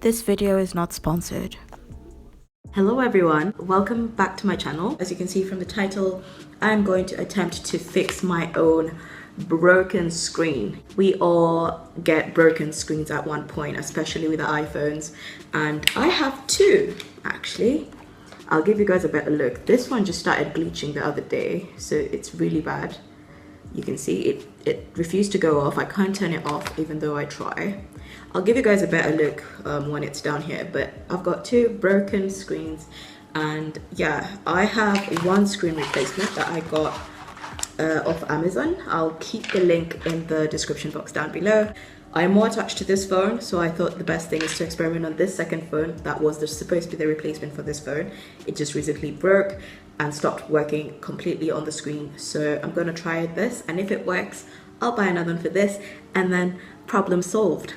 This video is not sponsored. Hello everyone, welcome back to my channel. As you can see from the title, I'm going to attempt to fix my own broken screen. We all get broken screens at one point, especially with the iPhones, and I have two actually. I'll give you guys a better look. This one just started glitching the other day, so it's really bad. You can see it refused to go off. I can't turn it off even though I try. I'll give you guys a better look when it's down here, but I've got two broken screens, and yeah, I have one screen replacement that I got off Amazon. I'll keep the link in the description box down below. I'm more attached to this phone, so I thought the best thing is to experiment on this second phone that was supposed to be the replacement for this phone. It just recently broke and stopped working completely on the screen, so I'm gonna try this, and if it works, I'll buy another one for this, and then problem solved.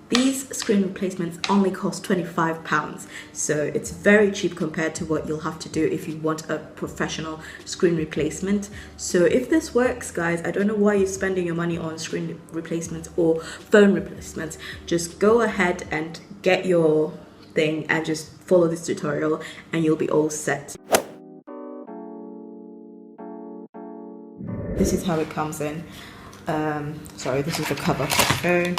These screen replacements only cost £25, so it's very cheap compared to what you'll have to do if you want a professional screen replacement. So if this works, guys, I don't know why you're spending your money on screen replacements or phone replacements. Just go ahead and get your thing and just follow this tutorial and you'll be all set. This is how it comes in. Sorry, this is the cover for the phone.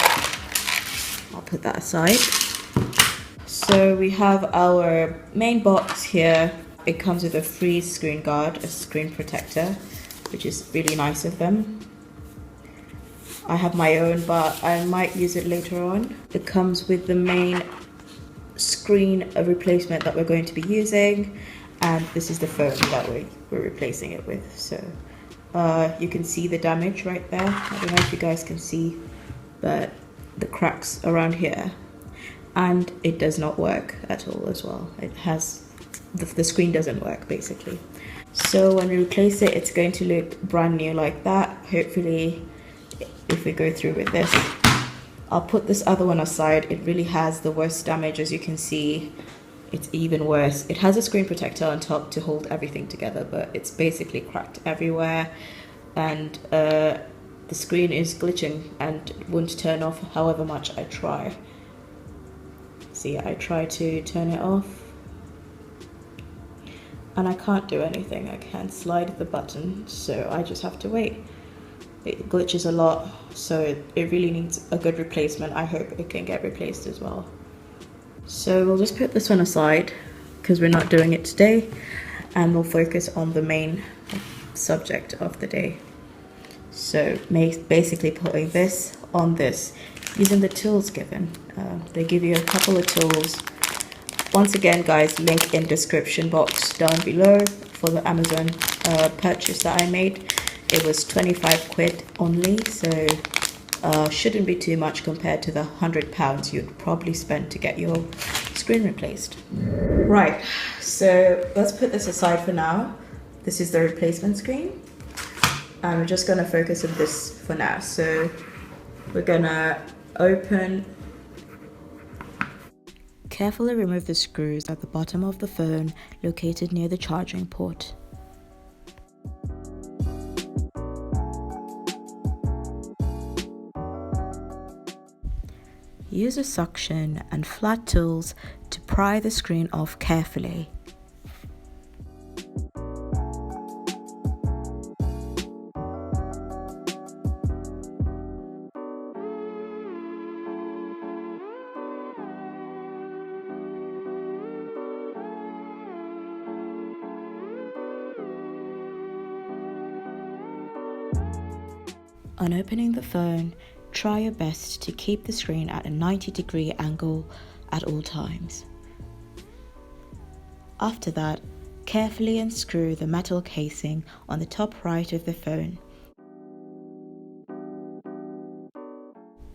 I'll put that aside. So we have our main box here. It comes with a free screen guard, a screen protector, which is really nice of them. I have my own, but I might use it later on. It comes with the main screen replacement that we're going to be using, and this is the phone that we're replacing it with. So you can see the damage right there. I don't know if you guys can see, but the cracks around here, and it does not work at all as well. It has the screen doesn't work basically. So when we replace it, it's going to look brand new like that. Hopefully, if we go through with this, I'll put this other one aside. It really has the worst damage. As you can see, it's even worse. It has a screen protector on top to hold everything together, but it's basically cracked everywhere, and the screen is glitching and won't turn off however much I try. See, I try to turn it off and I can't do anything. I can't slide the button, so I just have to wait. It glitches a lot, so it really needs a good replacement. I hope it can get replaced as well. So we'll just put this one aside because we're not doing it today, and we'll focus on the main subject of the day. So basically putting this on this, using the tools given. They give you a couple of tools. Once again, guys, link in description box down below for the Amazon purchase that I made. It was 25 quid only, so shouldn't be too much compared to the £100 you'd probably spend to get your screen replaced. Right, so let's put this aside for now. This is the replacement screen. And we're just going to focus on this for now. So we're going to open. Carefully remove the screws at the bottom of the phone located near the charging port. Use a suction and flat tools to pry the screen off carefully. On opening the phone, try your best to keep the screen at a 90-degree angle at all times. After that, carefully unscrew the metal casing on the top right of the phone.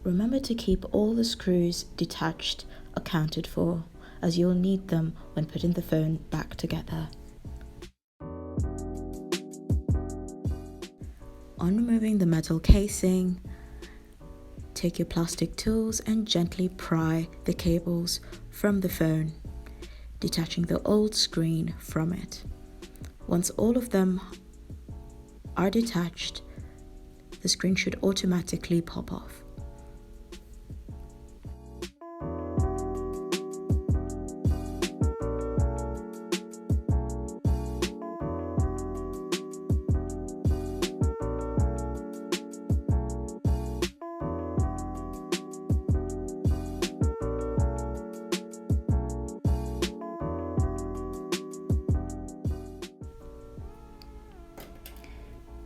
Remember to keep all the screws detached accounted for, as you'll need them when putting the phone back together. On removing the metal casing, take your plastic tools and gently pry the cables from the phone, detaching the old screen from it. Once all of them are detached, the screen should automatically pop off.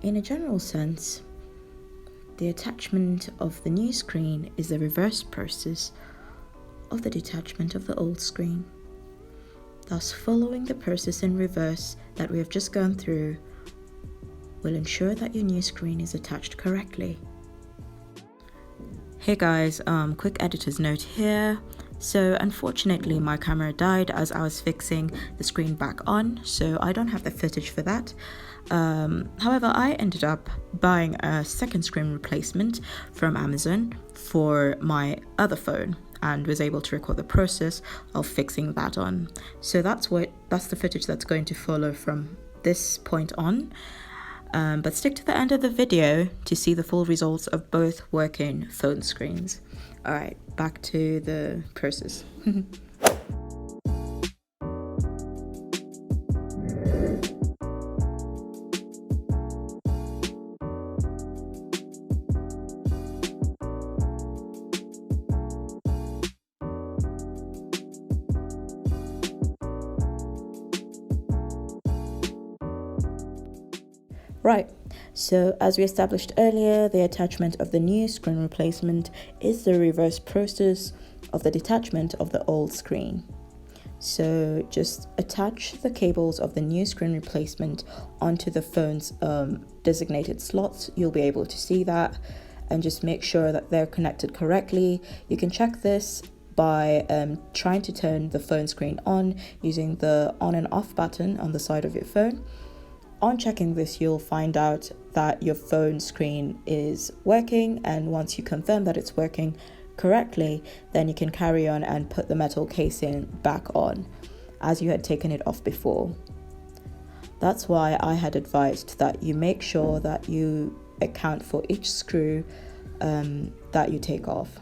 In a general sense, the attachment of the new screen is the reverse process of the detachment of the old screen. Thus, following the process in reverse that we have just gone through will ensure that your new screen is attached correctly. Hey guys, quick editor's note here. So unfortunately my camera died as I was fixing the screen back on, so I don't have the footage for that. However, I ended up buying a second screen replacement from Amazon for my other phone and was able to record the process of fixing that on. So that's the footage that's going to follow from this point on. But stick to the end of the video to see the full results of both working phone screens. Alright, back to the process. Right, so as we established earlier, the attachment of the new screen replacement is the reverse process of the detachment of the old screen. So just attach the cables of the new screen replacement onto the phone's designated slots. You'll be able to see that, and just make sure that they're connected correctly. You can check this by trying to turn the phone screen on using the on and off button on the side of your phone. On checking this, you'll find out that your phone screen is working, and once you confirm that it's working correctly, then you can carry on and put the metal casing back on as you had taken it off before. That's why I had advised that you make sure that you account for each screw that you take off.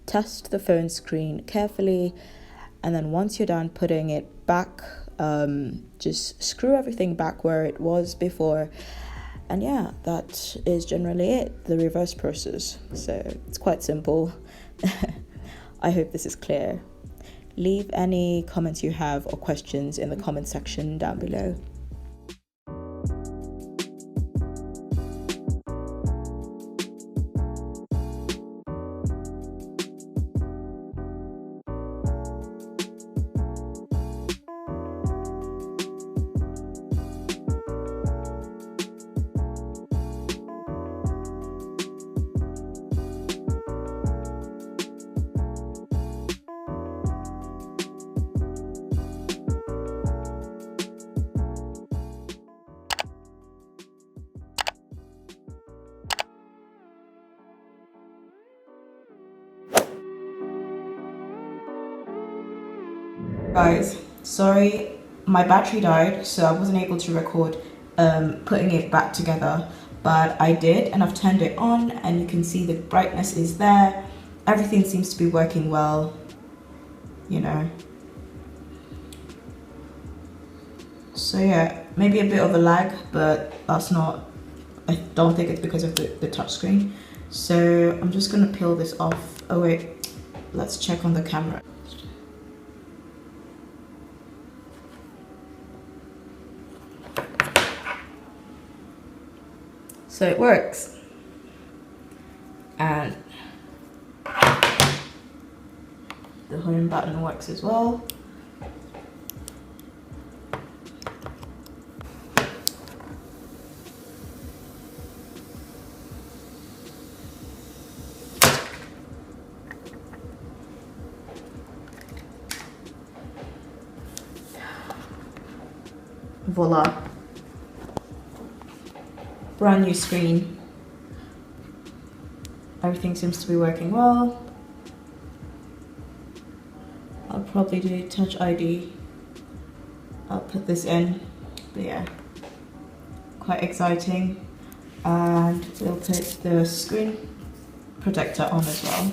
Test the phone screen carefully, and then once you're done putting it back, just screw everything back where it was before. And yeah, that is generally it, the reverse process. So it's quite simple. I hope this is clear. Leave any comments you have or questions in the comment section down below. Guys, sorry, my battery died, so I wasn't able to record putting it back together, but I did, and I've turned it on, and you can see the brightness is there. Everything seems to be working well, you know. So yeah, maybe a bit of a lag, but that's not, I don't think it's because of the touch screen. So I'm just gonna peel this off. Oh wait, let's check on the camera. So it works, and the home button works as well. Voila. Brand new screen. Everything seems to be working well. I'll probably do Touch ID. I'll put this in, but yeah, quite exciting. And we'll put the screen protector on as well.